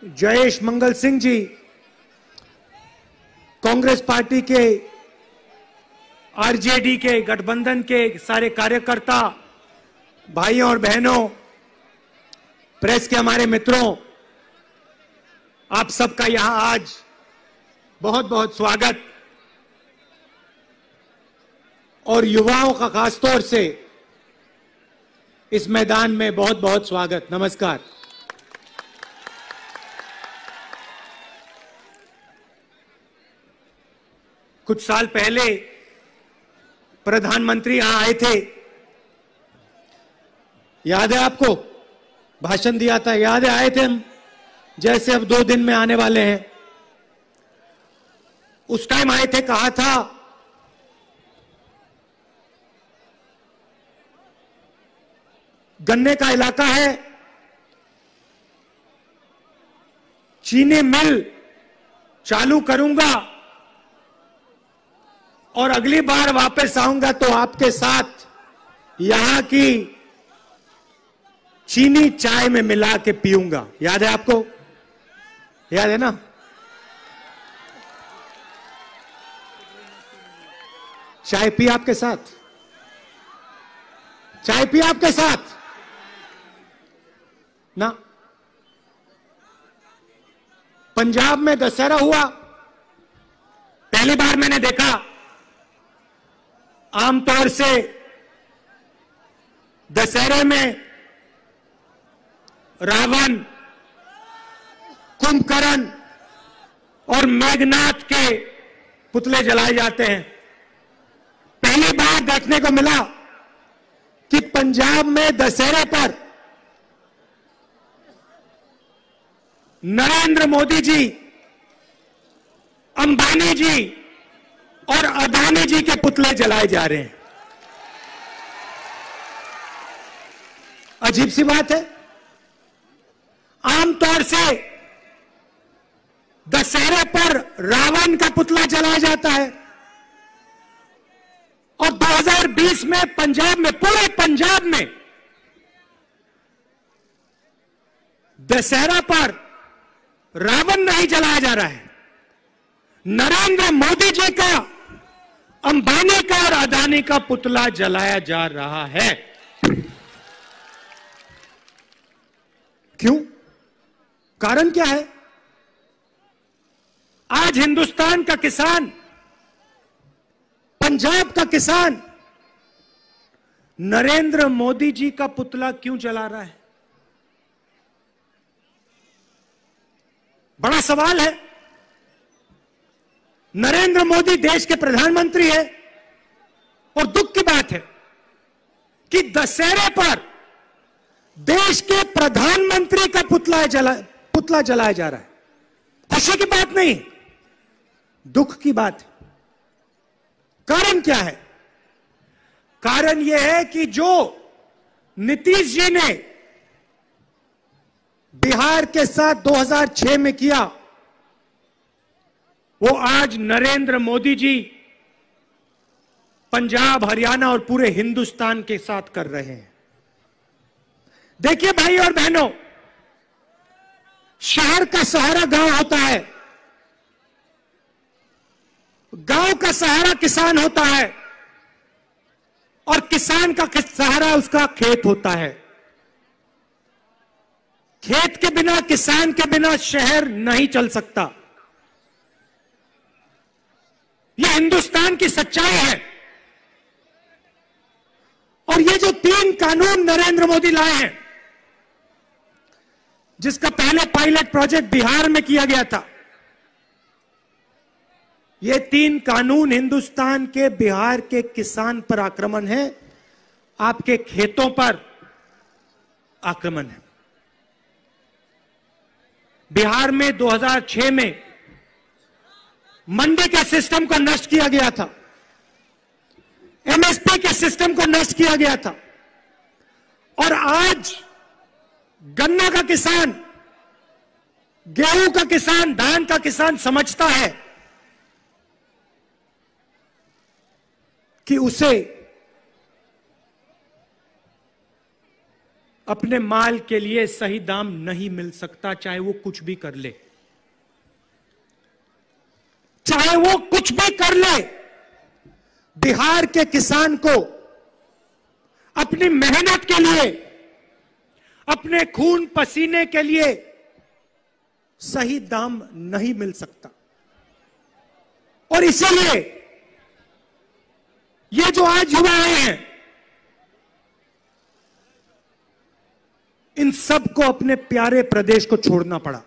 Jayesh Mangal Singh ji, Congress party के, RJD के, गठबंधन के सारे कार्यकर्ता, भाइयों और बहनों, प्रेस के हमारे मित्रों, आप सबका यहां आज बहुत बहुत स्वागत और युवाओं का खासतौर से इस मैदान में बहुत बहुत स्वागत। नमस्कार। कुछ साल पहले प्रधानमंत्री यहां आए थे, याद है आपको? भाषण दिया था, याद है? आए थे हम, जैसे अब 2 दिन में आने वाले हैं। उस टाइम आए थे, कहा था गन्ने का इलाका है, चीनी मिल चालू करूंगा और अगली बार वापस आऊंगा तो आपके साथ यहां की चीनी चाय में मिला के पीऊंगा। याद है आपको? याद है ना? चाय पी आपके साथ? चाय पी आपके साथ ना? पंजाब में दशहरा हुआ, पहली बार मैंने देखा। आमतौर से दशहरे में रावण, कुंभकर्ण और मेघनाथ के पुतले जलाए जाते हैं। पहली बार देखने को मिला कि पंजाब में दशहरे पर नरेंद्र मोदी जी, अंबानी जी और अदानी जी के पुतले जलाए जा रहे हैं। अजीब सी बात है। आमतौर से दशहरे पर रावण का पुतला जलाया जाता है और 2020 में पंजाब में, पूरे पंजाब में दशहरा पर रावण नहीं जलाया जा रहा है, नरेंद्र मोदी जी का, अंबानी का और अदानी का पुतला जलाया जा रहा है। क्यों? कारण क्या है? आज हिंदुस्तान का किसान, पंजाब का किसान नरेंद्र मोदी जी का पुतला क्यों जला रहा है? बड़ा सवाल है। नरेंद्र मोदी देश के प्रधानमंत्री है और दुख की बात है कि दशहरे पर देश के प्रधानमंत्री का पुतला जलाया जा रहा है। खुशी की बात नहीं, दुख की बात है। कारण क्या है? कारण यह है कि जो नीतीश जी ने बिहार के साथ 2006 में किया, वो आज नरेंद्र मोदी जी पंजाब, हरियाणा और पूरे हिंदुस्तान के साथ कर रहे हैं। देखिए भाई और बहनों, शहर का सहारा गांव होता है, गांव का सहारा किसान होता है और किसान का सहारा उसका खेत होता है। खेत के बिना, किसान के बिना शहर नहीं चल सकता। यह हिंदुस्तान की सच्चाई है। और ये जो 3 कानून नरेंद्र मोदी लाए हैं, जिसका पहले पायलट प्रोजेक्ट बिहार में किया गया था, ये 3 कानून हिंदुस्तान के, बिहार के किसान पर आक्रमण है, आपके खेतों पर आक्रमण है। बिहार में 2006 में मंडी के सिस्टम को नष्ट किया गया था, एमएसपी के सिस्टम को नष्ट किया गया था और आज गन्ना का किसान, गेहूं का किसान, धान का किसान समझता है कि उसे अपने माल के लिए सही दाम नहीं मिल सकता, चाहे वो कुछ भी कर ले, चाहे वो कुछ भी कर ले। बिहार के किसान को अपनी मेहनत के लिए, अपने खून पसीने के लिए सही दाम नहीं मिल सकता। और इसीलिए ये जो आज युवा आए हैं, इन सबको अपने प्यारे प्रदेश को छोड़ना पड़ा।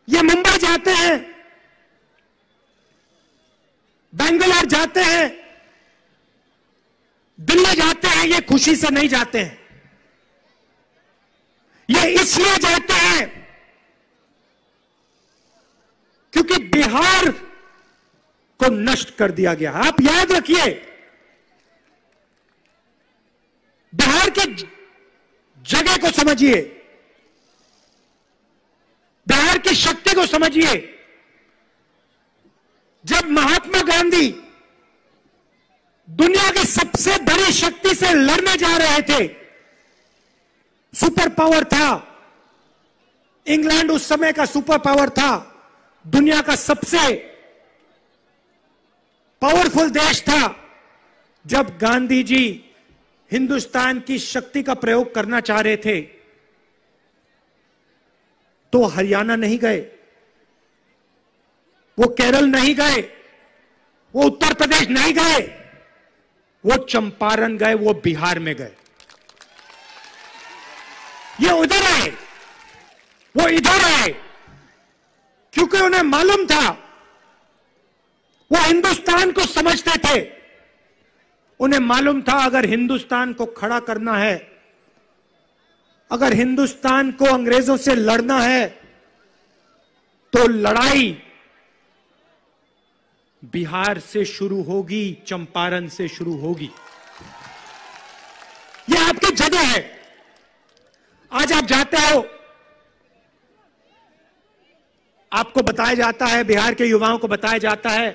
ये मुंबई जाते हैं, बेंगलोर जाते हैं, दिल्ली जाते हैं, ये खुशी से नहीं जाते हैं। ये इसलिए जाते हैं क्योंकि बिहार को नष्ट कर दिया गया। आप याद रखिए, बिहार के जगह को समझिए, बिहार की शक्ति को समझिए। जब महात्मा गांधी दुनिया की सबसे बड़ी शक्ति से लड़ने जा रहे थे, सुपर पावर था, इंग्लैंड उस समय का सुपर पावर था, दुनिया का सबसे पावरफुल देश था। जब गांधी जी हिंदुस्तान की शक्ति का प्रयोग करना चाह रहे थे, तो हरियाणा नहीं गए, वो केरल नहीं गए, वो उत्तर प्रदेश नहीं गए, वो चंपारण गए, वो बिहार में गए। ये उधर आए, वो इधर आए, क्योंकि उन्हें मालूम था, वो हिंदुस्तान को समझते थे। उन्हें मालूम था अगर हिंदुस्तान को खड़ा करना है, अगर हिंदुस्तान को अंग्रेजों से लड़ना है, तो लड़ाई बिहार से शुरू होगी, चंपारण से शुरू होगी। यह आपकी जगह है। आज आप जाते हो, आपको बताया जाता है, बिहार के युवाओं को बताया जाता है,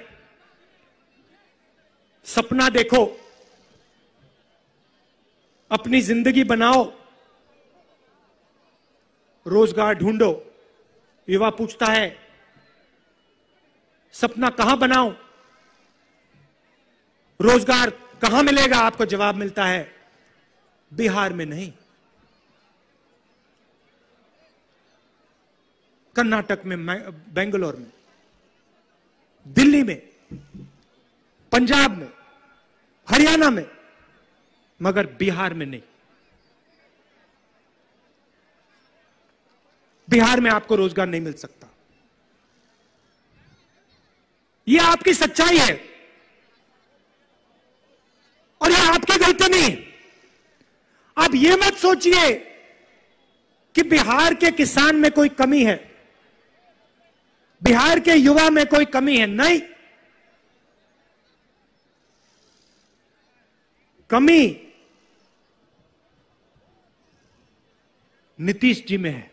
सपना देखो, अपनी जिंदगी बनाओ, रोजगार ढूंढो। युवा पूछता है, सपना कहां बनाऊं, रोजगार कहां मिलेगा? आपको जवाब मिलता है, बिहार में नहीं, कर्नाटक में, बेंगलोर में, दिल्ली में, पंजाब में, हरियाणा में, मगर बिहार में नहीं। बिहार में आपको रोजगार नहीं मिल सकता। यह आपकी सच्चाई है और यह आपकी गलती नहीं। आप यह मत सोचिए कि बिहार के किसान में कोई कमी है, बिहार के युवा में कोई कमी है। नहीं, कमी नीतीश जी में है,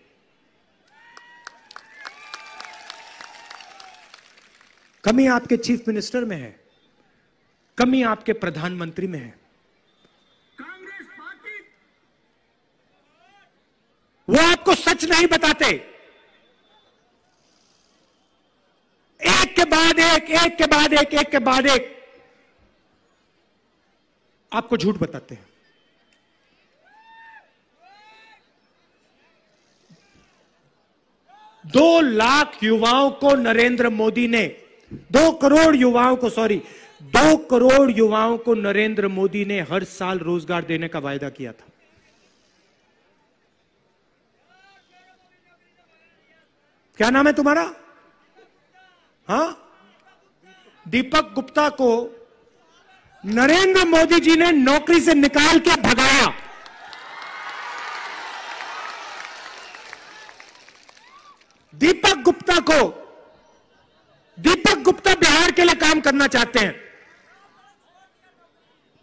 कमी आपके चीफ मिनिस्टर में है, कमी आपके प्रधानमंत्री में है। कांग्रेस पार्टी वो आपको सच नहीं बताते, एक के बाद एक, एक के बाद एक, एक के बाद एक आपको झूठ बताते हैं। 2 लाख युवाओं को नरेंद्र मोदी ने 2 करोड़ युवाओं को 2 करोड़ युवाओं को नरेंद्र मोदी ने हर साल रोजगार देने का वायदा किया था। क्या नाम है तुम्हारा? हाँ, दीपक गुप्ता को नरेंद्र मोदी जी ने नौकरी से निकाल के भगाया। दीपक गुप्ता बिहार के लिए काम करना चाहते हैं।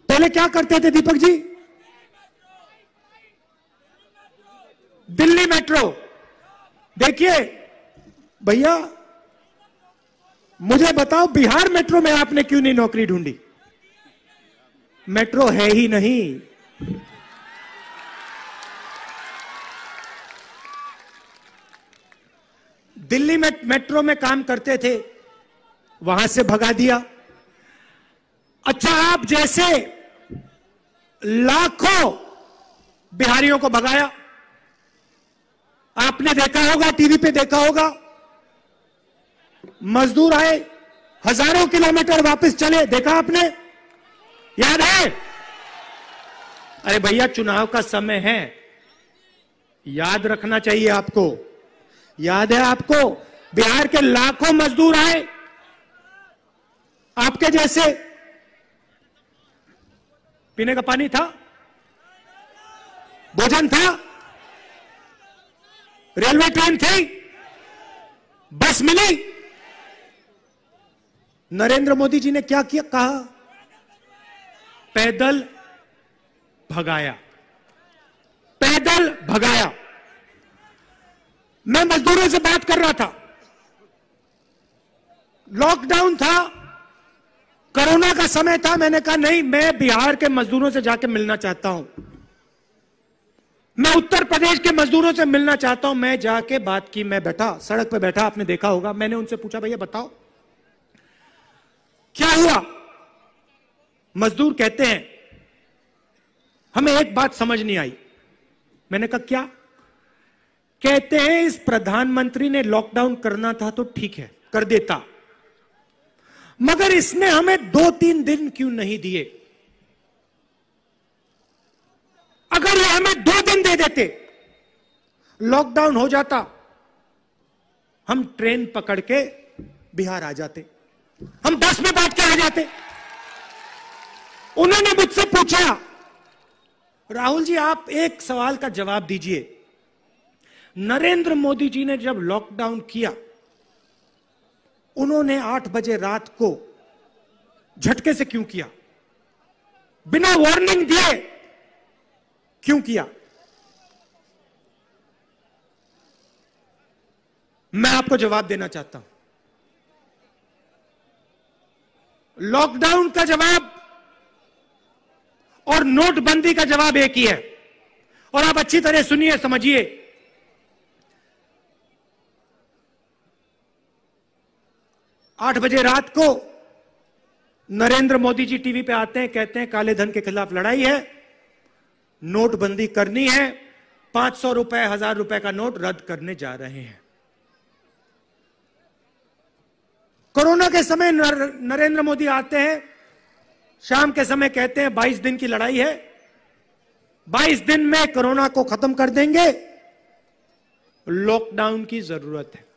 पहले क्या करते थे दीपक जी? दिल्ली मेट्रो। देखिए भैया, मुझे बताओ, बिहार मेट्रो में आपने क्यों नहीं नौकरी ढूंढी? मेट्रो है ही नहीं। दिल्ली में मेट्रो में काम करते थे, वहां से भगा दिया। अच्छा, आप जैसे लाखों बिहारियों को भगाया। आपने देखा होगा, टीवी पे देखा होगा, मजदूर आए, हजारों किलोमीटर वापस चले, देखा आपने, याद है? अरे भैया, चुनाव का समय है, याद रखना चाहिए आपको। याद है आपको, बिहार के लाखों मजदूर आए, आपके जैसे। पीने का पानी था, भोजन था, रेलवे ट्रेन थी, बस मिली। नरेंद्र मोदी जी ने क्या किया? कहा पैदल भगाया, पैदल भगाया। मैं मजदूरों से बात कर रहा था, लॉकडाउन था, कोरोना का समय था। मैंने कहा नहीं, मैं बिहार के मजदूरों से जाके मिलना चाहता हूं, मैं उत्तर प्रदेश के मजदूरों से मिलना चाहता हूं। मैं जाके बात की, मैं बैठा सड़क पे बैठा, आपने देखा होगा। मैंने उनसे पूछा, भैया बताओ क्या हुआ? मजदूर कहते हैं हमें एक बात समझ नहीं आई। मैंने कहा क्या? कहते हैं इस प्रधानमंत्री ने लॉकडाउन करना था तो ठीक है, कर देता, मगर इसने हमें 2-3 दिन क्यों नहीं दिए? अगर ये हमें 2 दिन दे देते, लॉकडाउन हो जाता, हम ट्रेन पकड़ के बिहार आ जाते, हम 10 में बैठ के आ जाते। उन्होंने मुझसे पूछा, राहुल जी आप एक सवाल का जवाब दीजिए, नरेंद्र मोदी जी ने जब लॉकडाउन किया, उन्होंने 8 बजे रात को झटके से क्यों किया? बिना वार्निंग दिए क्यों किया? मैं आपको जवाब देना चाहता हूं। लॉकडाउन का जवाब और नोटबंदी का जवाब एक ही है, और आप अच्छी तरह सुनिए, समझिए। आठ बजे रात को नरेंद्र मोदी जी टीवी पे आते हैं, कहते हैं काले धन के खिलाफ लड़ाई है, नोटबंदी करनी है, 500 रुपए 1000 रुपए का नोट रद्द करने जा रहे हैं। कोरोना के समय नरेंद्र मोदी आते हैं, शाम के समय कहते हैं 22 दिन की लड़ाई है, 22 दिन में कोरोना को खत्म कर देंगे, लॉकडाउन की जरूरत है।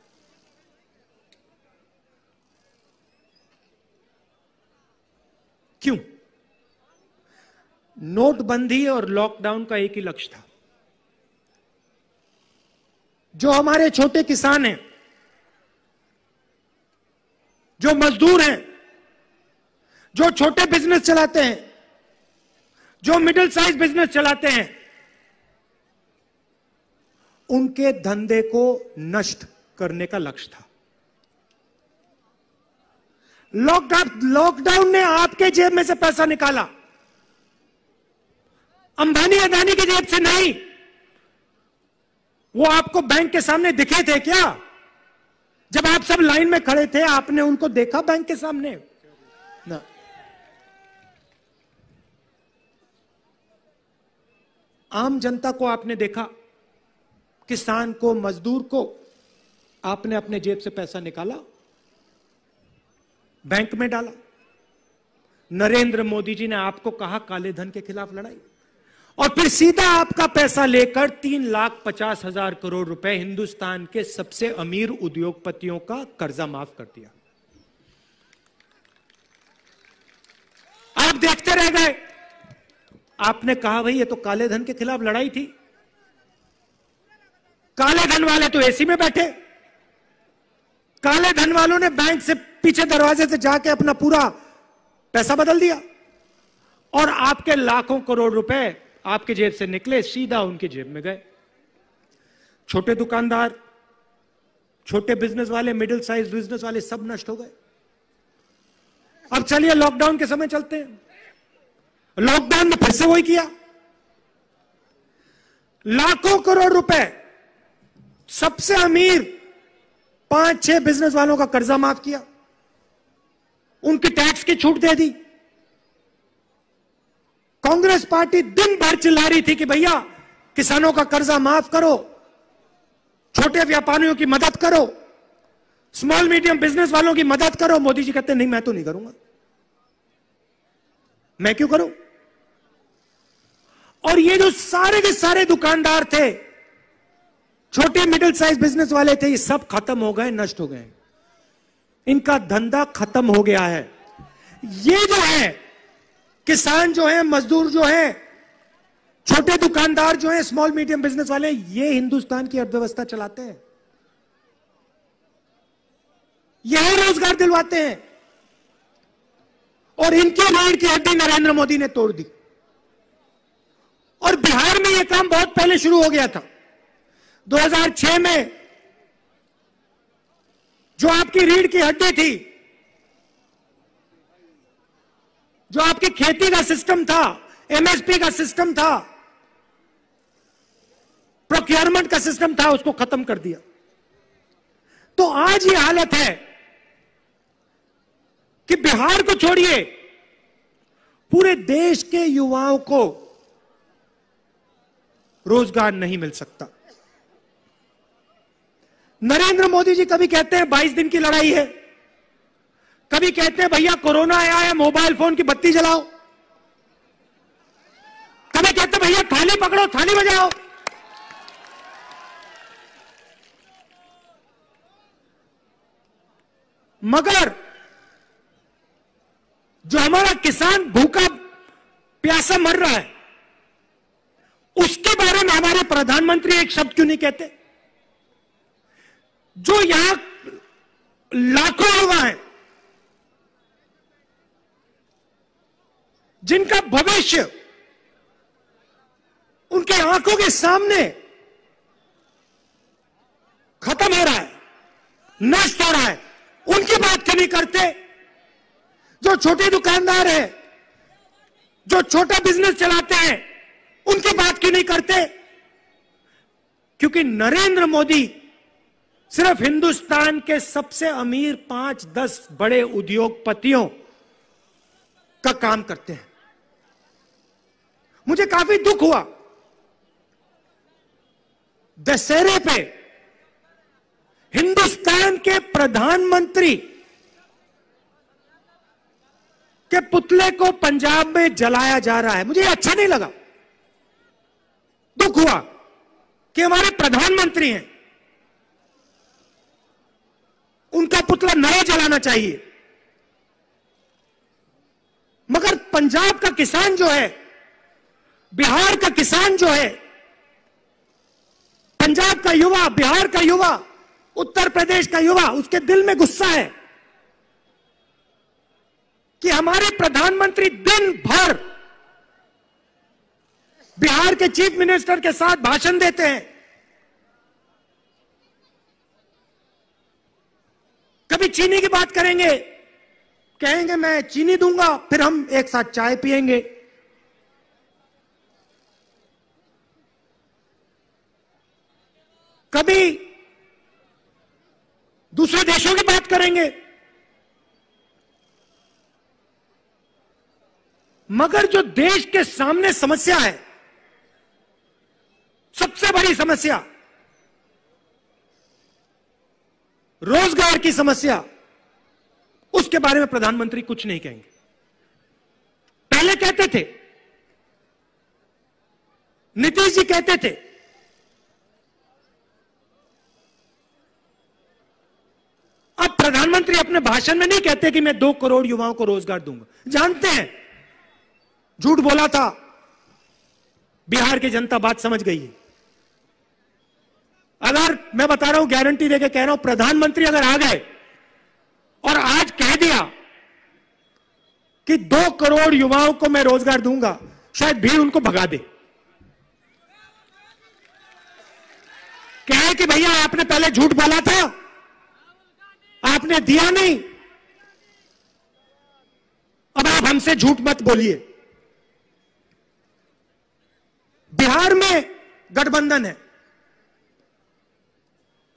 क्यों? नोटबंदी और लॉकडाउन का एक ही लक्ष्य था। जो हमारे छोटे किसान हैं, जो मजदूर हैं, जो छोटे बिजनेस चलाते हैं, जो मिडिल साइज बिजनेस चलाते हैं, उनके धंधे को नष्ट करने का लक्ष्य था। लॉकडाउन ने आपके जेब में से पैसा निकाला, अंबानी अदानी की जेब से नहीं। वो आपको बैंक के सामने दिखे थे क्या? जब आप सब लाइन में खड़े थे, आपने उनको देखा बैंक के सामने? ना। आम जनता को आपने देखा, किसान को, मजदूर को आपने अपने जेब से पैसा निकाला, बैंक में डाला। नरेंद्र मोदी जी ने आपको कहा काले धन के खिलाफ लड़ाई, और फिर सीधा आपका पैसा लेकर 3,50,000 करोड़ रुपए हिंदुस्तान के सबसे अमीर उद्योगपतियों का कर्जा माफ कर दिया। आप देखते रह गए। आपने कहा भाई ये तो काले धन के खिलाफ लड़ाई थी, काले धन वाले तो एसी में बैठे, काले धन वालों ने बैंक से पीछे दरवाजे से जाके अपना पूरा पैसा बदल दिया, और आपके लाखों करोड़ रुपए आपके जेब से निकले, सीधा उनकी जेब में गए। छोटे दुकानदार, छोटे बिजनेस वाले, मिडिल साइज बिजनेस वाले सब नष्ट हो गए। अब चलिए लॉकडाउन के समय चलते हैं। लॉकडाउन में फिर से वही किया, लाखों करोड़ रुपए सबसे अमीर 5-6 बिजनेस वालों का कर्जा माफ किया, उनकी टैक्स की छूट दे दी। कांग्रेस पार्टी दिन भर चिल्ला रही थी कि भैया किसानों का कर्जा माफ करो, छोटे व्यापारियों की मदद करो, स्मॉल मीडियम बिजनेस वालों की मदद करो। मोदी जी कहते नहीं, मैं तो नहीं करूंगा, मैं क्यों करूं? और ये जो सारे के सारे दुकानदार थे, छोटे मिडिल साइज बिजनेस वाले थे, ये सब खत्म हो गए, नष्ट हो गए, इनका धंधा खत्म हो गया है। ये जो है किसान जो है, मजदूर जो है, छोटे दुकानदार जो है, स्मॉल मीडियम बिजनेस वाले, ये हिंदुस्तान की अर्थव्यवस्था चलाते हैं, यही रोजगार दिलवाते हैं। और इनकी रीढ़ की हड्डी नरेंद्र मोदी ने तोड़ दी। और बिहार में यह काम बहुत पहले शुरू हो गया था। 2006 में जो आपकी रीढ़ की हड्डी थी, जो आपकी खेती का सिस्टम था, एमएसपी का सिस्टम था, प्रोक्योरमेंट का सिस्टम था, उसको खत्म कर दिया। तो आज ये हालत है कि बिहार को छोड़िए, पूरे देश के युवाओं को रोजगार नहीं मिल सकता। नरेंद्र मोदी जी कभी कहते हैं 22 दिन की लड़ाई है, कभी कहते हैं भैया कोरोना आया है, मोबाइल फोन की बत्ती जलाओ, कभी कहते हैं भैया थाली पकड़ो, थाली बजाओ। मगर जो हमारा किसान भूखा प्यासा मर रहा है, उसके बारे में हमारे प्रधानमंत्री एक शब्द क्यों नहीं कहते? जो यहां लाखों युवा हैं, जिनका भविष्य उनके आंखों के सामने खत्म हो रहा है, नष्ट हो रहा है, उनकी बात क्यों नहीं करते? जो छोटे दुकानदार हैं, जो छोटा बिजनेस चलाते हैं, उनकी बात क्यों नहीं करते? क्योंकि नरेंद्र मोदी सिर्फ हिंदुस्तान के सबसे अमीर 5-10 बड़े उद्योगपतियों का काम करते हैं। मुझे काफी दुख हुआ, दशहरे पे हिंदुस्तान के प्रधानमंत्री के पुतले को पंजाब में जलाया जा रहा है। मुझे अच्छा नहीं लगा, दुख हुआ कि हमारे प्रधानमंत्री हैं, उनका पुतला नहीं जलाना चाहिए। मगर पंजाब का किसान जो है, बिहार का किसान जो है, पंजाब का युवा, बिहार का युवा, उत्तर प्रदेश का युवा, उसके दिल में गुस्सा है कि हमारे प्रधानमंत्री दिन भर बिहार के चीफ मिनिस्टर के साथ भाषण देते हैं, कभी चीनी की बात करेंगे, कहेंगे मैं चीनी दूंगा, फिर हम एक साथ चाय पिएंगे। कभी दूसरे देशों की बात करेंगे। मगर जो देश के सामने समस्या है, सबसे बड़ी समस्या, रोजगार की समस्या, उसके बारे में प्रधानमंत्री कुछ नहीं कहेंगे। पहले कहते थे, नीतीश जी कहते थे, अब प्रधानमंत्री अपने भाषण में नहीं कहते कि मैं 2 करोड़ युवाओं को रोजगार दूंगा। जानते हैं झूठ बोला था, बिहार की जनता बात समझ गई है। अगर मैं बता रहा हूं, गारंटी देके कह रहा हूं, प्रधानमंत्री अगर आ गए और आज कह दिया कि 2 करोड़ युवाओं को मैं रोजगार दूंगा, शायद भीड़ उनको भगा दे, कहे कि भैया आपने पहले झूठ बोला था, आपने दिया नहीं, अब आप हमसे झूठ मत बोलिए। बिहार में गठबंधन है,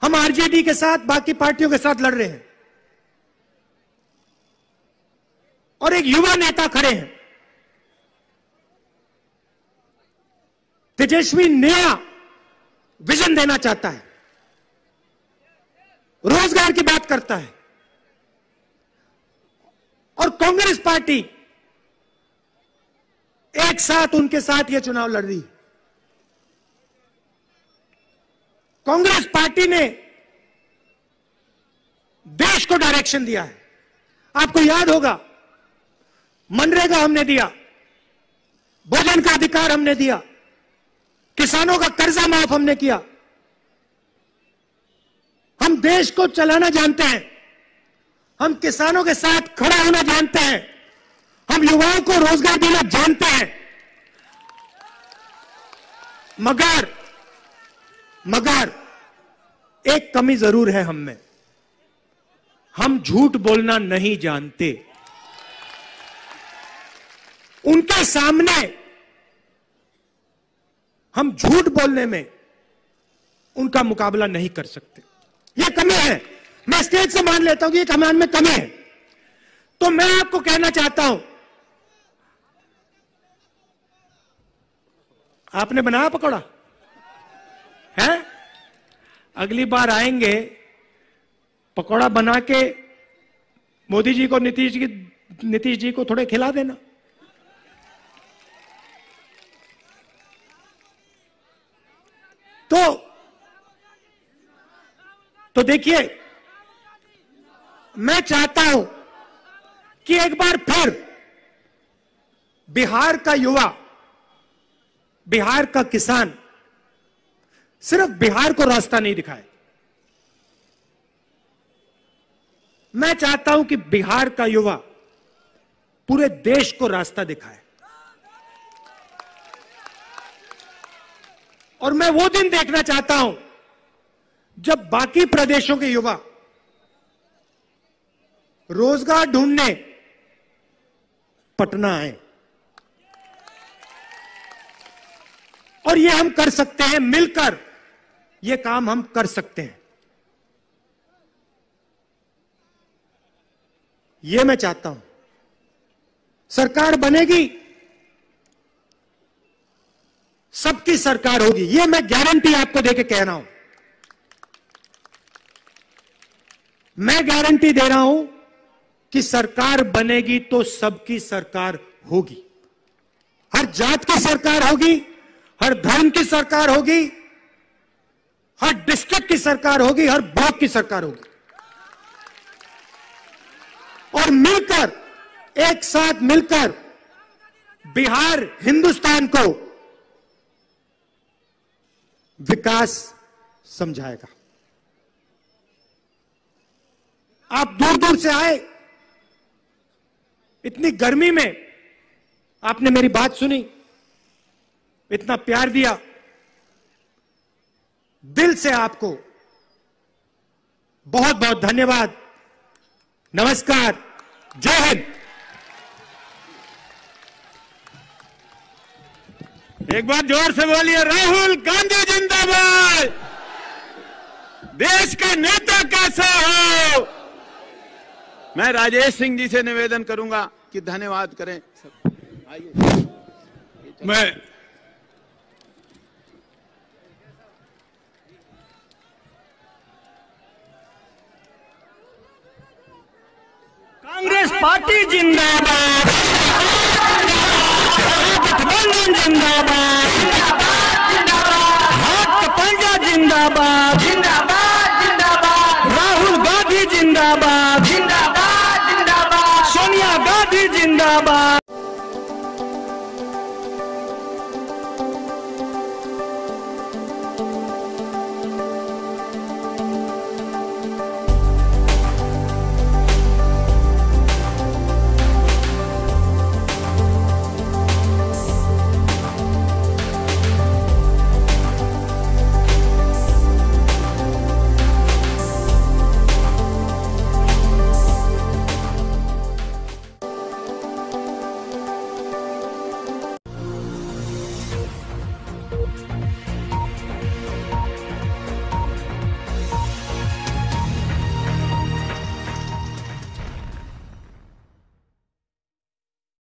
हम आरजेडी के साथ, बाकी पार्टियों के साथ लड़ रहे हैं और एक युवा नेता खड़े हैं। तेजस्वी नया विजन देना चाहता है, रोजगार की बात करता है और कांग्रेस पार्टी एक साथ उनके साथ यह चुनाव लड़ रही है। कांग्रेस पार्टी ने देश को डायरेक्शन दिया है। आपको याद होगा, मनरेगा हमने दिया, भोजन का अधिकार हमने दिया, किसानों का कर्जा माफ हमने किया। हम देश को चलाना जानते हैं, हम किसानों के साथ खड़ा होना जानते हैं, हम युवाओं को रोजगार देना जानते हैं। मगर एक कमी जरूर है हम में, हम झूठ बोलना नहीं जानते। उनके सामने हम झूठ बोलने में उनका मुकाबला नहीं कर सकते। यह कमी है, मैं स्टेज से मान लेता हूं कि यह कमान में कमी है। तो मैं आपको कहना चाहता हूं, आपने बनाया पकौड़ा है? अगली बार आएंगे, पकौड़ा बना के मोदी जी को, नीतीश जी को थोड़े खिला देना। तो देखिए, मैं चाहता हूं कि एक बार फिर बिहार का युवा, बिहार का किसान सिर्फ बिहार को रास्ता नहीं दिखाए। मैं चाहता हूं कि बिहार का युवा पूरे देश को रास्ता दिखाए। और मैं वो दिन देखना चाहता हूं जब बाकी प्रदेशों के युवा रोजगार ढूंढने पटना आए। और ये हम कर सकते हैं, मिलकर ये काम हम कर सकते हैं। ये मैं चाहता हूं। सरकार बनेगी, सबकी सरकार होगी, ये मैं गारंटी आपको देके कह रहा हूं। मैं गारंटी दे रहा हूं कि सरकार बनेगी तो सबकी सरकार होगी। हर जात की सरकार होगी, हर धर्म की सरकार होगी, हर डिस्ट्रिक्ट की सरकार होगी, हर ब्लॉक की सरकार होगी। और मिलकर, एक साथ मिलकर बिहार हिंदुस्तान को विकास समझाएगा। आप दूर दूर से आए, इतनी गर्मी में आपने मेरी बात सुनी, इतना प्यार दिया, दिल से आपको बहुत बहुत धन्यवाद। नमस्कार, जय हिंद। एक बार जोर से बोलिए, राहुल गांधी जिंदाबाद। देश का नेता कैसा हो। मैं राजेश सिंह जी से निवेदन करूंगा कि धन्यवाद करें। आइए। मैं कांग्रेस पार्टी जिंदाबाद।